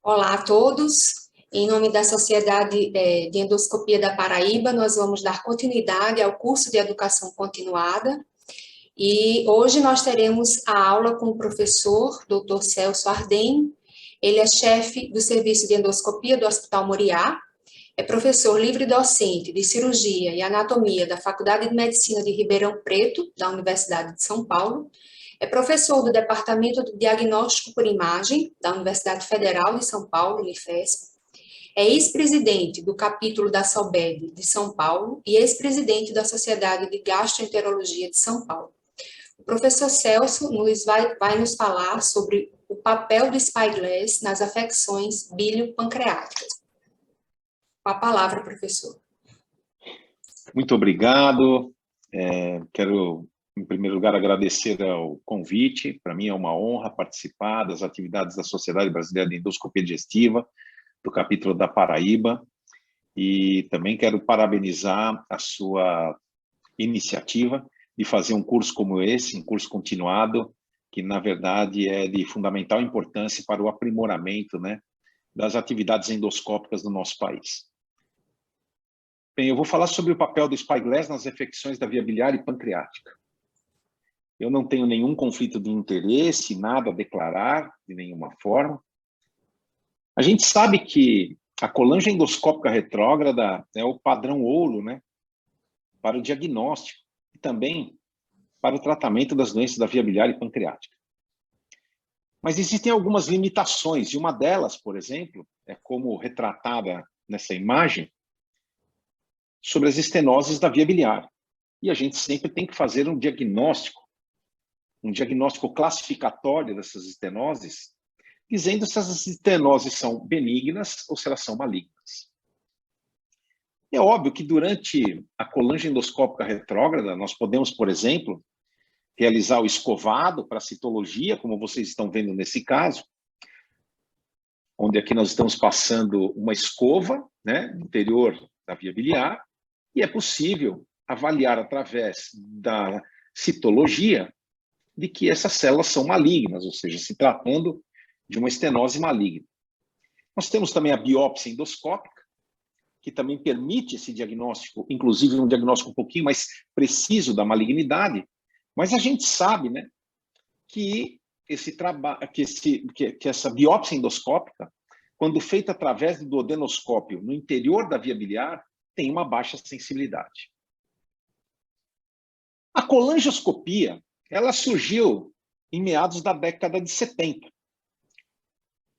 Olá a todos. Em nome da Sociedade de Endoscopia da Paraíba, nós vamos dar continuidade ao curso de Educação Continuada. E hoje nós teremos a aula com o professor Dr. Celso Ardem. Ele é chefe do Serviço de Endoscopia do Hospital Moriá, é professor livre-docente de Cirurgia e Anatomia da Faculdade de Medicina de Ribeirão Preto, da Universidade de São Paulo, é professor do Departamento de Diagnóstico por Imagem, da Universidade Federal de São Paulo, Unifesp, é ex-presidente do capítulo da SOBED de São Paulo e ex-presidente da Sociedade de Gastroenterologia de São Paulo. O professor Celso vai nos falar sobre o papel do Spyglass nas afecções bilio-pancreáticas. Com a palavra, professor. Muito obrigado. Quero, em primeiro lugar, agradecer ao convite. Para mim é uma honra participar das atividades da Sociedade Brasileira de Endoscopia Digestiva, do capítulo da Paraíba. E também quero parabenizar a sua iniciativa de fazer um curso como esse, um curso continuado, que, na verdade, é de fundamental importância para o aprimoramento, né, das atividades endoscópicas do nosso país. Bem, eu vou falar sobre o papel do Spyglass nas afecções da via biliar e pancreática. Eu não tenho nenhum conflito de interesse, nada a declarar, de nenhuma forma. A gente sabe que a colange endoscópica retrógrada é o padrão ouro, né, para o diagnóstico e também para o tratamento das doenças da via biliar e pancreática. Mas existem algumas limitações, e uma delas, por exemplo, é como retratada nessa imagem, sobre as estenoses da via biliar. E a gente sempre tem que fazer um diagnóstico classificatório dessas estenoses, dizendo se essas estenoses são benignas ou se elas são malignas. É óbvio que durante a colange endoscópica retrógrada, nós podemos, por exemplo, realizar o escovado para citologia, como vocês estão vendo nesse caso, onde aqui nós estamos passando uma escova, né, no interior da via biliar, e é possível avaliar através da citologia de que essas células são malignas, ou seja, se tratando de uma estenose maligna. Nós temos também a biópsia endoscópica, que também permite esse diagnóstico, inclusive um diagnóstico um pouquinho mais preciso da malignidade, mas a gente sabe, né, que essa biópsia endoscópica, quando feita através do duodenoscópio no interior da via biliar, tem uma baixa sensibilidade. A colangioscopia, ela surgiu em meados da década de 70.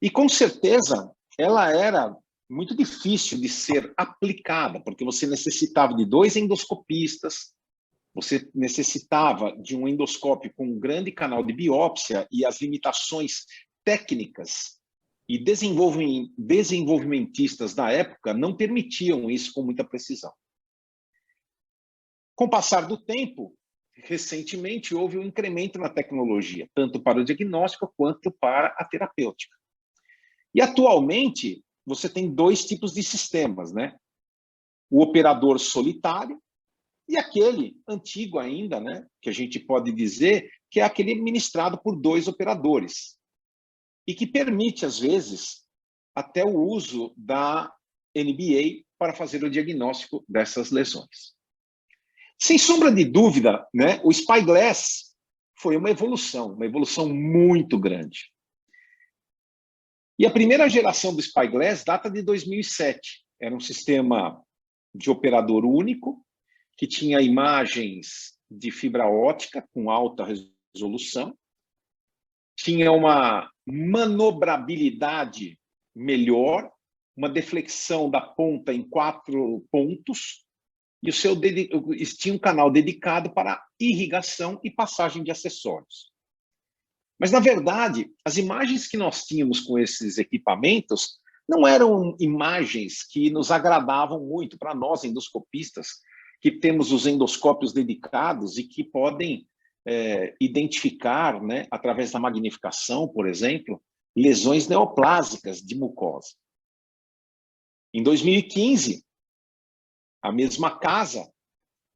E, com certeza, ela era muito difícil de ser aplicada, porque você necessitava de 2 endoscopistas, você necessitava de um endoscópio com um grande canal de biópsia e as limitações técnicas e desenvolvimentistas da época não permitiam isso com muita precisão. Com o passar do tempo, recentemente houve um incremento na tecnologia, tanto para o diagnóstico quanto para a terapêutica. E atualmente, você tem 2 tipos de sistemas, né? O operador solitário e aquele antigo ainda, né, que a gente pode dizer que é aquele administrado por 2 operadores e que permite, às vezes, até o uso da NBA para fazer o diagnóstico dessas lesões. Sem sombra de dúvida, né, o Spyglass foi uma evolução muito grande. E a primeira geração do Spyglass data de 2007. Era um sistema de operador único, que tinha imagens de fibra óptica com alta resolução, tinha uma manobrabilidade melhor, uma deflexão da ponta em 4 pontos, e tinha um canal dedicado para irrigação e passagem de acessórios. Mas, na verdade, as imagens que nós tínhamos com esses equipamentos não eram imagens que nos agradavam muito para nós, endoscopistas, que temos os endoscópios dedicados e que podem identificar, né, através da magnificação, por exemplo, lesões neoplásicas de mucosa. Em 2015, a mesma casa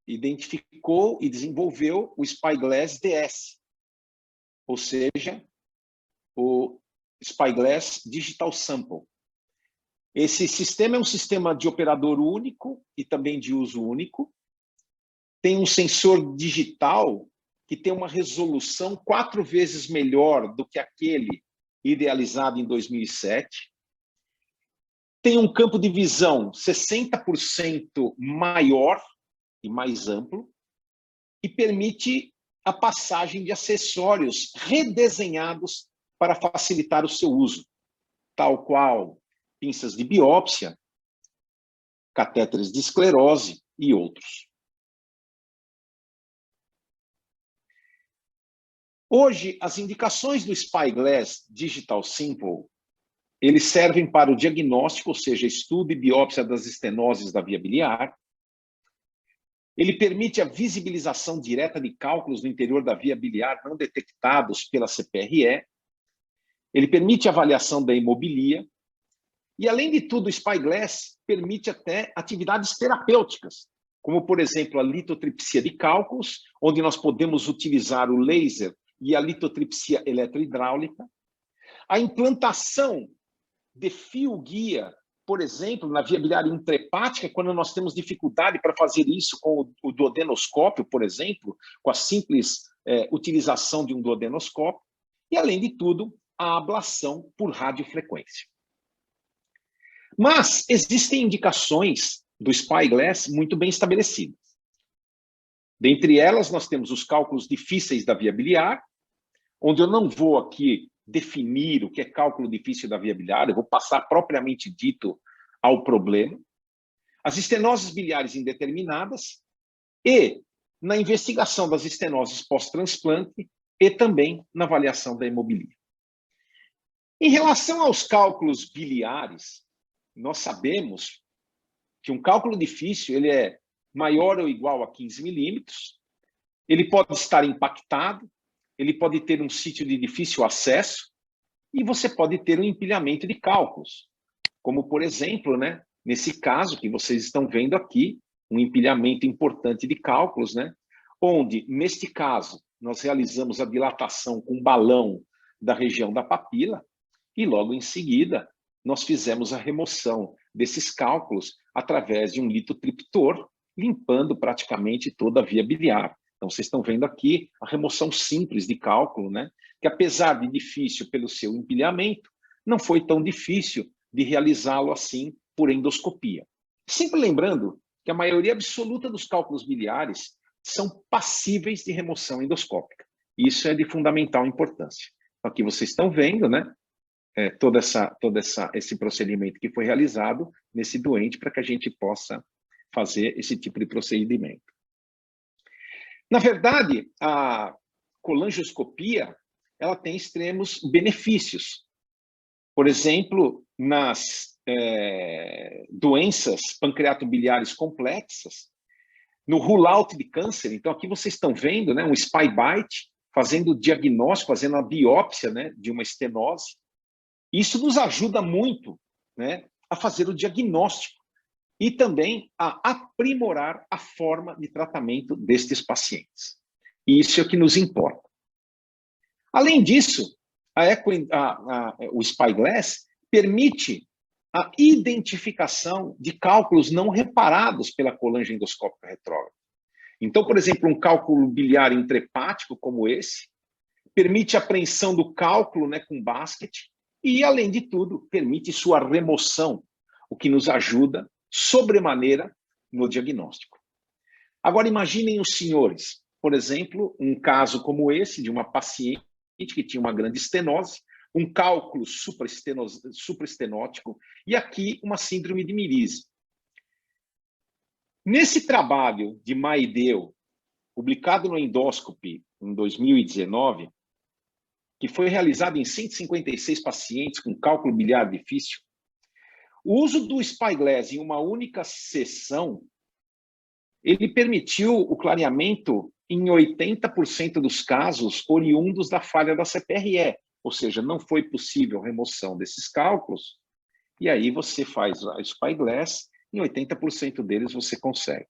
identificou e desenvolveu o Spyglass DS, ou seja, o Spyglass Digital Sample. Esse sistema é um sistema de operador único e também de uso único. Tem um sensor digital que tem uma resolução 4 vezes melhor do que aquele idealizado em 2007. Tem um campo de visão 60% maior e mais amplo e permite a passagem de acessórios redesenhados para facilitar o seu uso, tal qual pinças de biópsia, catéteres de esclerose e outros. Hoje, as indicações do Spyglass Digital Simple, eles servem para o diagnóstico, ou seja, estudo e biópsia das estenoses da via biliar. Ele permite a visibilização direta de cálculos no interior da via biliar não detectados pela CPRE. Ele permite a avaliação da hemobilia. E, além de tudo, o Spyglass permite até atividades terapêuticas, como, por exemplo, a litotripsia de cálculos, onde nós podemos utilizar o laser e a litotripsia eletrohidráulica. A implantação de fio-guia, por exemplo, na via biliar intrahepática, quando nós temos dificuldade para fazer isso com o duodenoscópio, por exemplo, com a simples utilização de um duodenoscópio. E, além de tudo, a ablação por radiofrequência. Mas existem indicações do Spyglass muito bem estabelecidas. Dentre elas, nós temos os cálculos difíceis da via biliar, onde eu não vou aqui definir o que é cálculo difícil da via biliar, eu vou passar propriamente dito ao problema. As estenoses biliares indeterminadas e na investigação das estenoses pós-transplante e também na avaliação da hemobilia. Em relação aos cálculos biliares, nós sabemos que um cálculo difícil ele é maior ou igual a 15 milímetros, ele pode estar impactado, ele pode ter um sítio de difícil acesso e você pode ter um empilhamento de cálculos, como, por exemplo, nesse caso que vocês estão vendo aqui, um empilhamento importante de cálculos, onde, neste caso, nós realizamos a dilatação com um balão da região da papila e, logo em seguida, nós fizemos a remoção desses cálculos através de um litotriptor, limpando praticamente toda a via biliar. Então, vocês estão vendo aqui a remoção simples de cálculo, que apesar de difícil pelo seu empilhamento, não foi tão difícil de realizá-lo assim por endoscopia. Sempre lembrando que a maioria absoluta dos cálculos biliares são passíveis de remoção endoscópica. Isso é de fundamental importância. Aqui vocês estão vendo, todo esse procedimento que foi realizado nesse doente para que a gente possa fazer esse tipo de procedimento. Na verdade, a colangioscopia ela tem extremos benefícios. Por exemplo, nas doenças pancreatobiliares complexas, no rule-out de câncer, então aqui vocês estão vendo um SpyBite fazendo o diagnóstico, fazendo a biópsia de uma estenose. Isso nos ajuda muito a fazer o diagnóstico e também a aprimorar a forma de tratamento destes pacientes. E isso é o que nos importa. Além disso, o Spyglass permite a identificação de cálculos não reparados pela colangiendoscópica retrógrada. Então, por exemplo, um cálculo biliar intrahepático como esse, permite a apreensão do cálculo com basket e, além de tudo, permite sua remoção, o que nos ajuda sobremaneira no diagnóstico. Agora, imaginem os senhores, por exemplo, um caso como esse de uma paciente que tinha uma grande estenose, um cálculo supraestenótico e aqui uma síndrome de Mirise. Nesse trabalho de Maideu, publicado no Endoscopy em 2019, que foi realizado em 156 pacientes com cálculo biliar difícil, o uso do Spyglass em uma única sessão, ele permitiu o clareamento em 80% dos casos oriundos da falha da CPRE, ou seja, não foi possível remoção desses cálculos, e aí você faz a Spyglass, em 80% deles você consegue.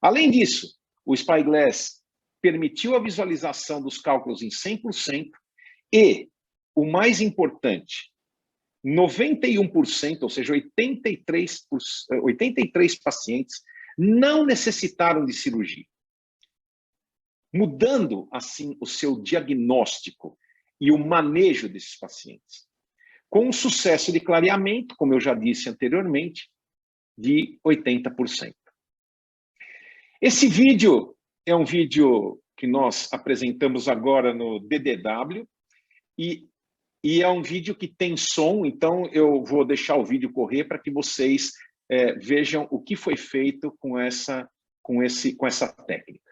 Além disso, o Spyglass permitiu a visualização dos cálculos em 100% e o mais importante, 91%, ou seja, 83 pacientes não necessitaram de cirurgia, mudando, assim, o seu diagnóstico e o manejo desses pacientes, com um sucesso de clareamento, como eu já disse anteriormente, de 80%. Esse vídeo é um vídeo que nós apresentamos agora no DDW e é um vídeo que tem som, então eu vou deixar o vídeo correr para que vocês vejam o que foi feito com essa técnica.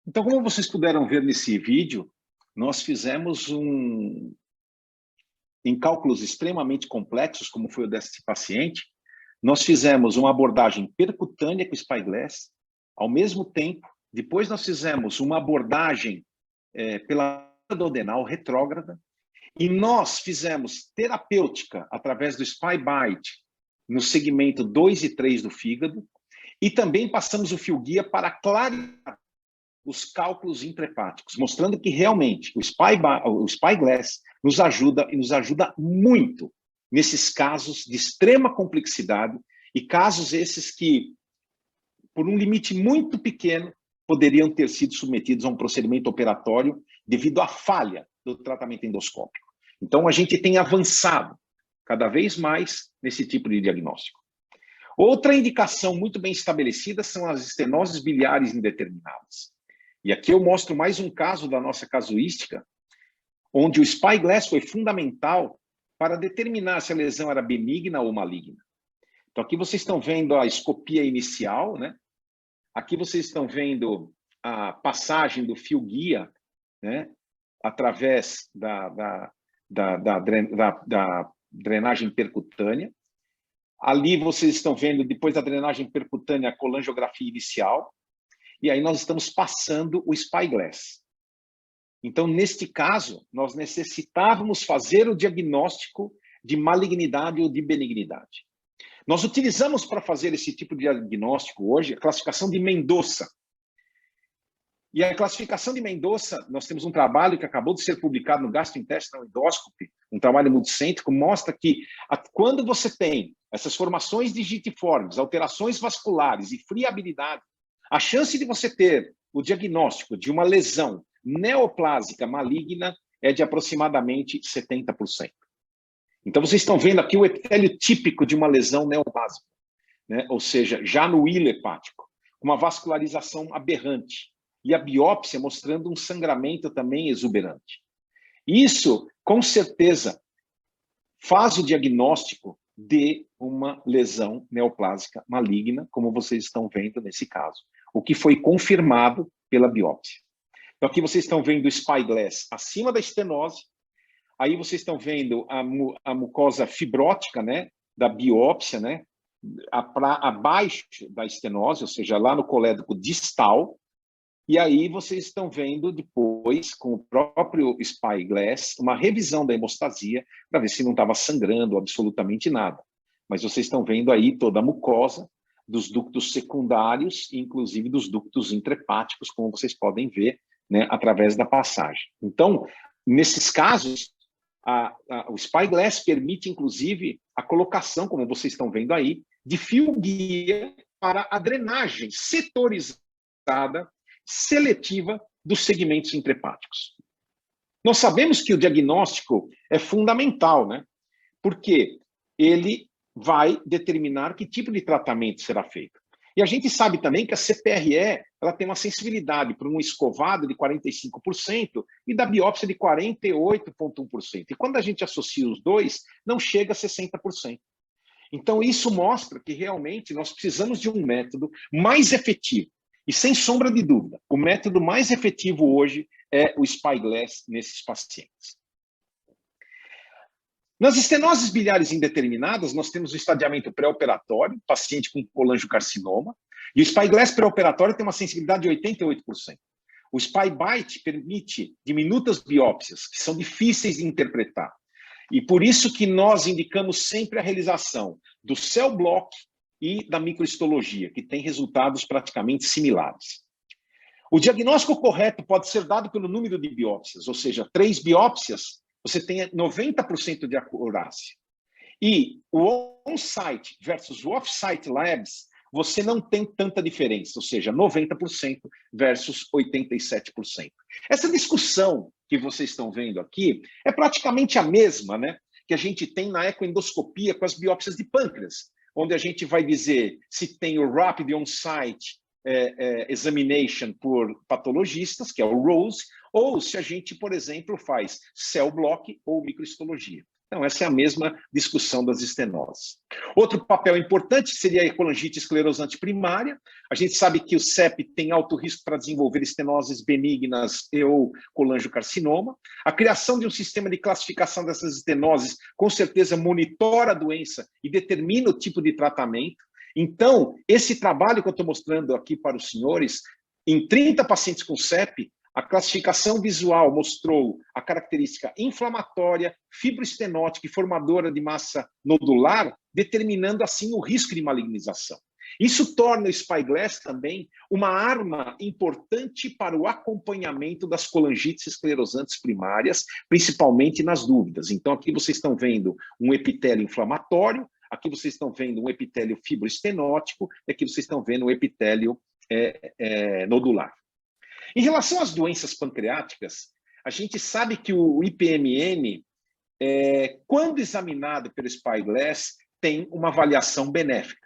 Então, como vocês puderam ver nesse vídeo, nós fizemos em cálculos extremamente complexos, como foi o desse paciente, nós fizemos uma abordagem percutânea com o Spyglass, ao mesmo tempo, depois nós fizemos uma abordagem pela duodenal retrógrada, e nós fizemos terapêutica através do SpyBite no segmento 2 e 3 do fígado, e também passamos o fio guia para clarear os cálculos intrahepáticos, mostrando que realmente o Spyglass nos ajuda e nos ajuda muito nesses casos de extrema complexidade e casos esses que, por um limite muito pequeno, poderiam ter sido submetidos a um procedimento operatório devido à falha do tratamento endoscópico. Então, a gente tem avançado cada vez mais nesse tipo de diagnóstico. Outra indicação muito bem estabelecida são as estenoses biliares indeterminadas. E aqui eu mostro mais um caso da nossa casuística, onde o Spyglass foi fundamental para determinar se a lesão era benigna ou maligna. Então, aqui vocês estão vendo a escopia inicial, né? Aqui vocês estão vendo a passagem do fio guia, né? Através da drenagem percutânea. Ali vocês estão vendo, depois da drenagem percutânea, a colangiografia inicial. E aí nós estamos passando o Spyglass. Então, neste caso, nós necessitávamos fazer o diagnóstico de malignidade ou de benignidade. Nós utilizamos para fazer esse tipo de diagnóstico hoje a classificação de Mendoza. E a classificação de Mendoza, nós temos um trabalho que acabou de ser publicado no Gastrointestinal Endoscopy, um trabalho multicêntrico, mostra que quando você tem essas formações digitiformes, alterações vasculares e friabilidade, a chance de você ter o diagnóstico de uma lesão neoplásica maligna é de aproximadamente 70%. Então, vocês estão vendo aqui o epitélio típico de uma lesão neoplásica, né? Ou seja, já no hilo hepático, uma vascularização aberrante, e a biópsia mostrando um sangramento também exuberante. Isso, com certeza, faz o diagnóstico de uma lesão neoplásica maligna, como vocês estão vendo nesse caso, o que foi confirmado pela biópsia. Então, aqui vocês estão vendo o Spyglass acima da estenose, aí vocês estão vendo a mucosa fibrótica, né, da biópsia, né, abaixo da estenose, ou seja, lá no colédoco distal, e aí vocês estão vendo depois, com o próprio Spyglass, uma revisão da hemostasia para ver se não estava sangrando absolutamente nada. Mas vocês estão vendo aí toda a mucosa dos ductos secundários, inclusive dos ductos intrahepáticos, como vocês podem ver, né, através da passagem. Então, nesses casos, o Spyglass permite, inclusive, a colocação, como vocês estão vendo aí, de fio guia para a drenagem setorizada, seletiva dos segmentos intrahepáticos. Nós sabemos que o diagnóstico é fundamental, né? Porque ele vai determinar que tipo de tratamento será feito. E a gente sabe também que a CPRE ela tem uma sensibilidade para um escovado de 45% e da biópsia de 48,1%. E quando a gente associa os dois, não chega a 60%. Então, isso mostra que realmente nós precisamos de um método mais efetivo. E, sem sombra de dúvida, o método mais efetivo hoje é o Spyglass nesses pacientes. Nas estenoses biliares indeterminadas, nós temos o estadiamento pré-operatório, paciente com colangiocarcinoma, e o Spyglass pré-operatório tem uma sensibilidade de 88%. O SpyBite permite diminutas biópsias, que são difíceis de interpretar. E por isso que nós indicamos sempre a realização do cell block e da microhistologia, que tem resultados praticamente similares. O diagnóstico correto pode ser dado pelo número de biópsias, ou seja, 3 biópsias, você tem 90% de acurácia. E o on-site versus o off-site labs, você não tem tanta diferença, ou seja, 90% versus 87%. Essa discussão que vocês estão vendo aqui é praticamente a mesma, né, que a gente tem na ecoendoscopia com as biópsias de pâncreas, onde a gente vai dizer se tem o Rapid On-Site Examination por patologistas, que é o ROSE, ou se a gente, por exemplo, faz cell block ou microhistologia. Então, essa é a mesma discussão das estenoses. Outro papel importante seria a colangite esclerosante primária. A gente sabe que o CEP tem alto risco para desenvolver estenoses benignas e ou colangiocarcinoma. A criação de um sistema de classificação dessas estenoses, com certeza, monitora a doença e determina o tipo de tratamento. Então, esse trabalho que eu estou mostrando aqui para os senhores, em 30 pacientes com CEP, a classificação visual mostrou a característica inflamatória, fibroestenótica e formadora de massa nodular, determinando assim o risco de malignização. Isso torna o Spyglass também uma arma importante para o acompanhamento das colangites esclerosantes primárias, principalmente nas dúvidas. Então, aqui vocês estão vendo um epitélio inflamatório, aqui vocês estão vendo um epitélio fibroestenótico, e aqui vocês estão vendo um epitélio nodular. Em relação às doenças pancreáticas, a gente sabe que o IPMN, quando examinado pelo Spyglass, tem uma avaliação benéfica.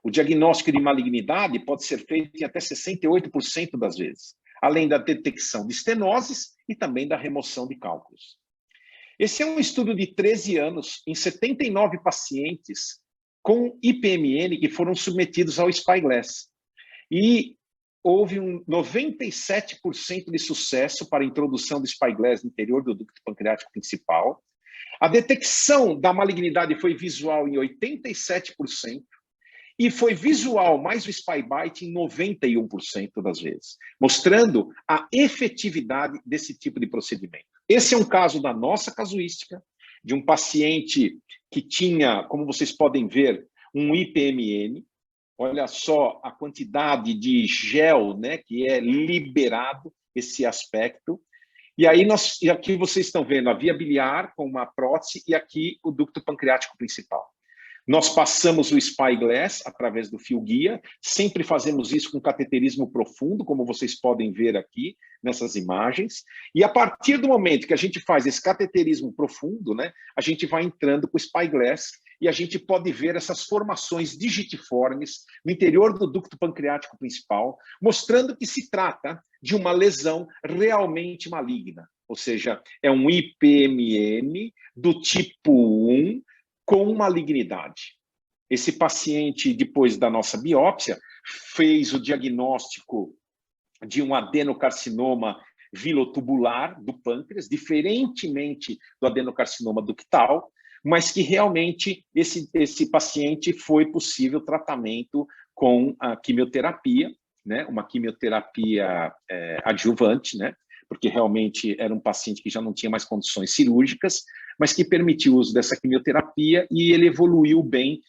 O diagnóstico de malignidade pode ser feito em até 68% das vezes, além da detecção de estenoses e também da remoção de cálculos. Esse é um estudo de 13 anos em 79 pacientes com IPMN que foram submetidos ao Spyglass. E houve um 97% de sucesso para a introdução do Spyglass no interior do ducto pancreático principal. A detecção da malignidade foi visual em 87% e foi visual mais o SpyBite em 91% das vezes, mostrando a efetividade desse tipo de procedimento. Esse é um caso da nossa casuística, de um paciente que tinha, como vocês podem ver, um IPMN. Olha só a quantidade de gel, né, que é liberado, esse aspecto. E aí e aqui vocês estão vendo a via biliar com uma prótese e aqui o ducto pancreático principal. Nós passamos o Spyglass através do fio guia, sempre fazemos isso com cateterismo profundo, como vocês podem ver aqui nessas imagens, e a partir do momento que a gente faz esse cateterismo profundo, né, a gente vai entrando com o Spyglass e a gente pode ver essas formações digitiformes no interior do ducto pancreático principal, mostrando que se trata de uma lesão realmente maligna, ou seja, é um IPMN do tipo 1, com malignidade. Esse paciente, depois da nossa biópsia, fez o diagnóstico de um adenocarcinoma vilotubular do pâncreas, diferentemente do adenocarcinoma ductal, mas que realmente esse paciente foi possível tratamento com a quimioterapia, né, uma quimioterapia adjuvante, né, porque realmente era um paciente que já não tinha mais condições cirúrgicas, mas que permitiu o uso dessa quimioterapia e ele evoluiu bem,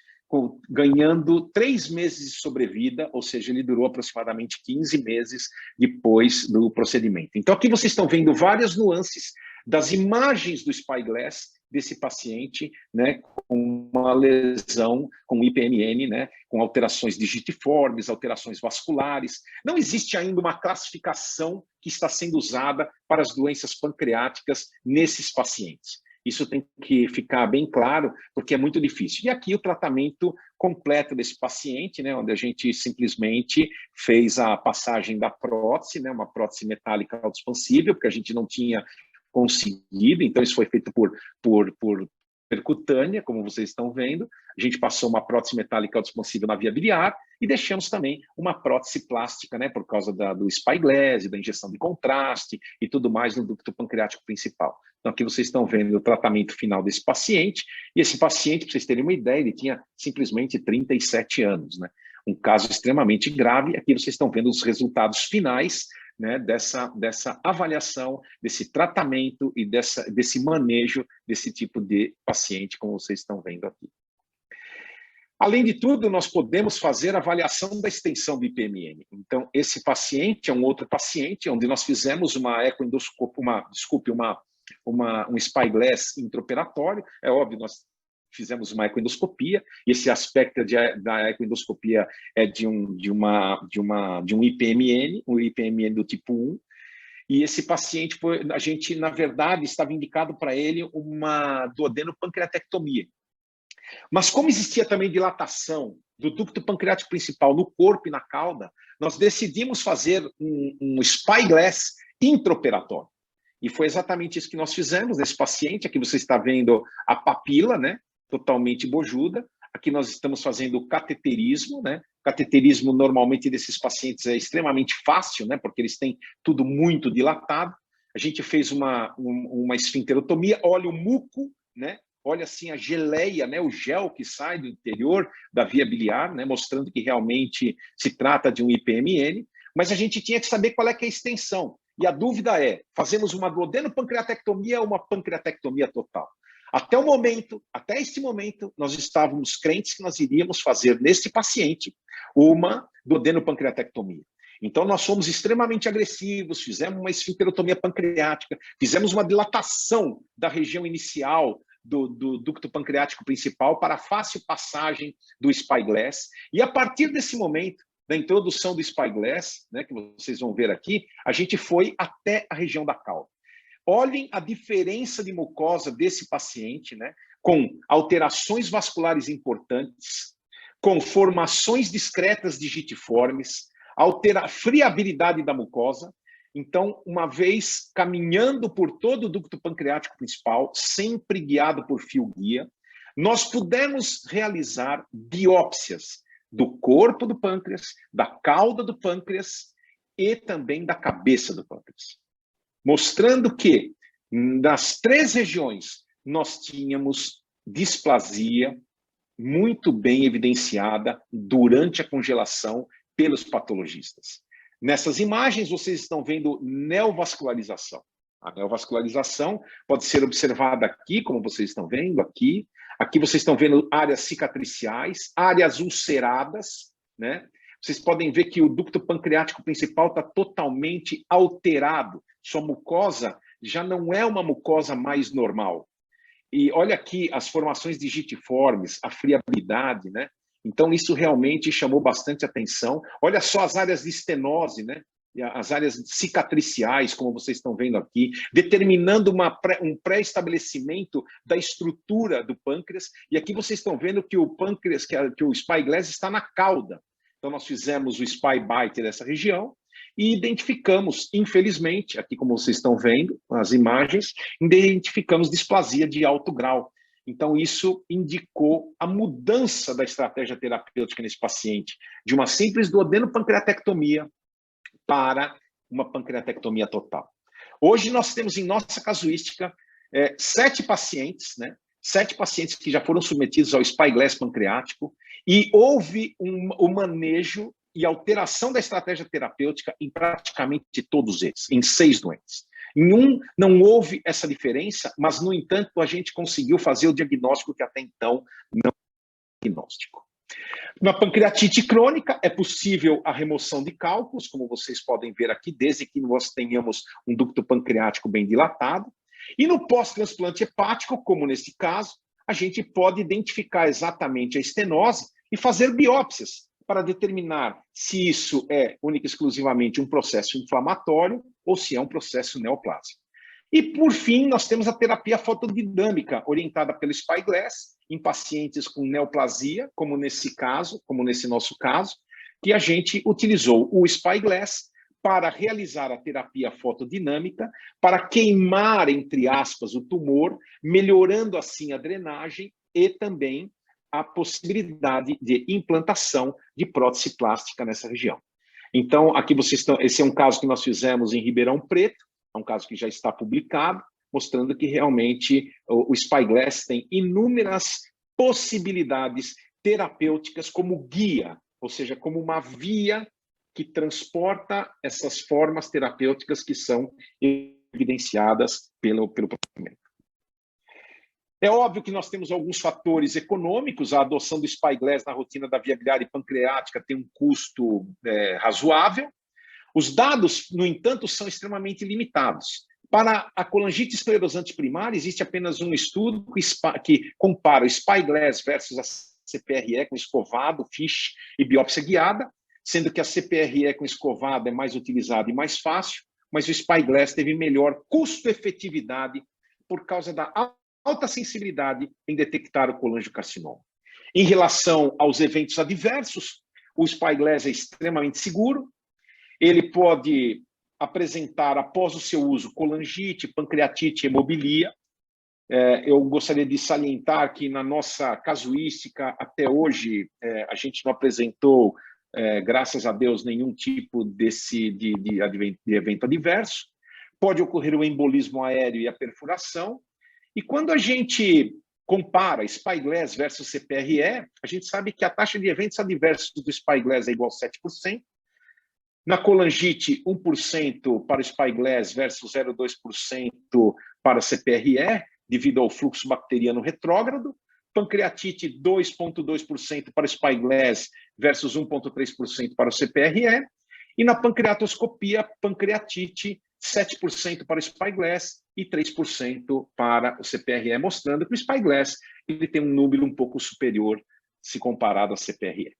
ganhando 3 meses de sobrevida, ou seja, ele durou aproximadamente 15 meses depois do procedimento. Então, aqui vocês estão vendo várias nuances das imagens do Spyglass desse paciente, né, com uma lesão com IPMN, né, com alterações digitiformes, alterações vasculares. Não existe ainda uma classificação que está sendo usada para as doenças pancreáticas nesses pacientes. Isso tem que ficar bem claro, porque é muito difícil. E aqui o tratamento completo desse paciente, né, onde a gente simplesmente fez a passagem da prótese, né, uma prótese metálica autoexpansível, porque a gente não tinha conseguido, então isso foi feito por percutânea, como vocês estão vendo. A gente passou uma prótese metálica autoexpansível na via biliar e deixamos também uma prótese plástica, né, por causa do Spyglass, da injeção de contraste e tudo mais no ducto pancreático principal. Então, aqui vocês estão vendo o tratamento final desse paciente, e esse paciente, para vocês terem uma ideia, ele tinha simplesmente 37 anos, né? Um caso extremamente grave. Aqui vocês estão vendo os resultados finais, né, dessa avaliação, desse tratamento e desse manejo desse tipo de paciente, como vocês estão vendo aqui. Além de tudo, nós podemos fazer a avaliação da extensão do IPMN. Então, esse paciente é um outro paciente, onde nós fizemos uma ecoendoscopia, um Spyglass intraoperatório. É óbvio, nós fizemos uma ecoendoscopia, e esse aspecto da ecoendoscopia é de um IPMN, um IPMN do tipo 1, e esse paciente, a gente, na verdade, estava indicado para ele uma duodenopancreatectomia. Mas como existia também dilatação do ducto pancreático principal no corpo e na cauda, nós decidimos fazer um Spyglass intraoperatório. E foi exatamente isso que nós fizemos nesse paciente. Aqui você está vendo a papila, né? Totalmente bojuda. Aqui nós estamos fazendo cateterismo, né? Cateterismo normalmente desses pacientes é extremamente fácil, né? Porque eles têm tudo muito dilatado. A gente fez uma esfincterotomia, olha o muco, né? Olha assim a geleia, né? O gel que sai do interior da via biliar, né? Mostrando que realmente se trata de um IPMN. Mas a gente tinha que saber qual é que é a extensão. E a dúvida é, fazemos uma duodenopancreatectomia ou uma pancreatectomia total? Até este momento, nós estávamos crentes que nós iríamos fazer neste paciente uma duodenopancreatectomia. Então, nós fomos extremamente agressivos, fizemos uma esfincterotomia pancreática, fizemos uma dilatação da região inicial do ducto pancreático principal para a fácil passagem do Spyglass. E a partir desse momento, da introdução do Spyglass, né, que vocês vão ver aqui, a gente foi até a região da cauda. Olhem a diferença de mucosa desse paciente, né, com alterações vasculares importantes, com formações discretas digitiformes, friabilidade da mucosa. Então, uma vez caminhando por todo o ducto pancreático principal, sempre guiado por fio-guia, nós pudemos realizar biópsias do corpo do pâncreas, da cauda do pâncreas e também da cabeça do pâncreas. Mostrando que, nas 3 regiões, nós tínhamos displasia muito bem evidenciada durante a congelação pelos patologistas. Nessas imagens, vocês estão vendo neovascularização. A neovascularização pode ser observada aqui, como vocês estão vendo aqui. Aqui vocês estão vendo áreas cicatriciais, áreas ulceradas, né? Vocês podem ver que o ducto pancreático principal está totalmente alterado. Sua mucosa já não é uma mucosa mais normal. E olha aqui as formações digitiformes, a friabilidade, né? Então, isso realmente chamou bastante atenção. Olha só as áreas de estenose, né? As áreas cicatriciais, como vocês estão vendo aqui, determinando um pré-estabelecimento da estrutura do pâncreas. E aqui vocês estão vendo que o pâncreas, que o Spyglass está na cauda. Então, nós fizemos o SpyBite dessa região e identificamos, infelizmente, aqui como vocês estão vendo, as imagens, identificamos displasia de alto grau. Então, isso indicou a mudança da estratégia terapêutica nesse paciente, de uma simples duodenopancreatectomia para uma pancreatectomia total. Hoje, nós temos em nossa casuística 7 pacientes, né? 7 pacientes que já foram submetidos ao Spyglass pancreático e houve o manejo e alteração da estratégia terapêutica em praticamente todos eles, em 6 doentes. Em um, não houve essa diferença, mas, no entanto, a gente conseguiu fazer o diagnóstico que até então não era diagnóstico. Na pancreatite crônica, é possível a remoção de cálculos, como vocês podem ver aqui, desde que nós tenhamos um ducto pancreático bem dilatado. E no pós-transplante hepático, como nesse caso, a gente pode identificar exatamente a estenose e fazer biópsias para determinar se isso é única e exclusivamente um processo inflamatório ou se é um processo neoplásico. E, por fim, nós temos a terapia fotodinâmica, orientada pelo Spyglass, em pacientes com neoplasia, como nesse caso, como nesse nosso caso, que a gente utilizou o Spyglass para realizar a terapia fotodinâmica, para queimar, entre aspas, o tumor, melhorando assim a drenagem e também a possibilidade de implantação de prótese plástica nessa região. Então, aqui vocês estão, esse é um caso que nós fizemos em Ribeirão Preto, é um caso que já está publicado, mostrando que realmente o Spyglass tem inúmeras possibilidades terapêuticas como guia, ou seja, como uma via que transporta essas formas terapêuticas que são evidenciadas pelo procedimento. É óbvio que nós temos alguns fatores econômicos. A adoção do Spyglass na rotina da via biliar e pancreática tem um custo razoável. Os dados, no entanto, são extremamente limitados. Para a colangite esclerosante primária, existe apenas um estudo que compara o Spyglass versus a CPRE com escovado, FISH e biópsia guiada, sendo que a CPRE com escovado é mais utilizada e mais fácil, mas o Spyglass teve melhor custo-efetividade por causa da alta sensibilidade em detectar o colangiocarcinoma. Em relação aos eventos adversos, o Spyglass é extremamente seguro, ele pode apresentar, após o seu uso, colangite, pancreatite e hemobilia. Eu gostaria de salientar que, na nossa casuística, até hoje, a gente não apresentou, graças a Deus, nenhum tipo de evento adverso. Pode ocorrer o embolismo aéreo e a perfuração. E quando a gente compara Spyglass versus CPRE, a gente sabe que a taxa de eventos adversos do Spyglass é igual a 7%. Na colangite, 1% para o Spyglass versus 0,2% para a CPRE, devido ao fluxo bacteriano retrógrado. Pancreatite, 2,2% para o Spyglass versus 1,3% para o CPRE. E na pancreatoscopia, pancreatite, 7% para o Spyglass e 3% para o CPRE, mostrando que o Spyglass ele tem um número um pouco superior se comparado à CPRE.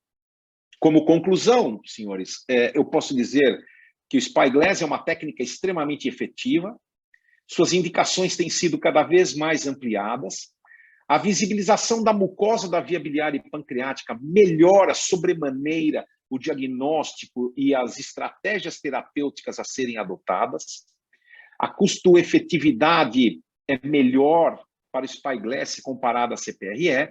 Como conclusão, senhores, eu posso dizer que o Spyglass é uma técnica extremamente efetiva, suas indicações têm sido cada vez mais ampliadas, a visibilização da mucosa da via biliar e pancreática melhora sobremaneira o diagnóstico e as estratégias terapêuticas a serem adotadas, a custo-efetividade é melhor para o Spyglass comparado à CPRE,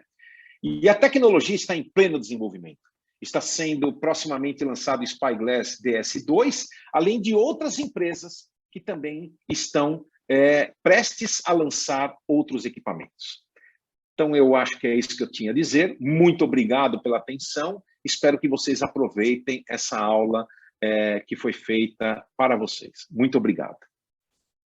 e a tecnologia está em pleno desenvolvimento. Está sendo proximamente lançado o Spyglass DS2, além de outras empresas que também estão prestes a lançar outros equipamentos. Então, eu acho que é isso que eu tinha a dizer. Muito obrigado pela atenção. Espero que vocês aproveitem essa aula que foi feita para vocês. Muito obrigado.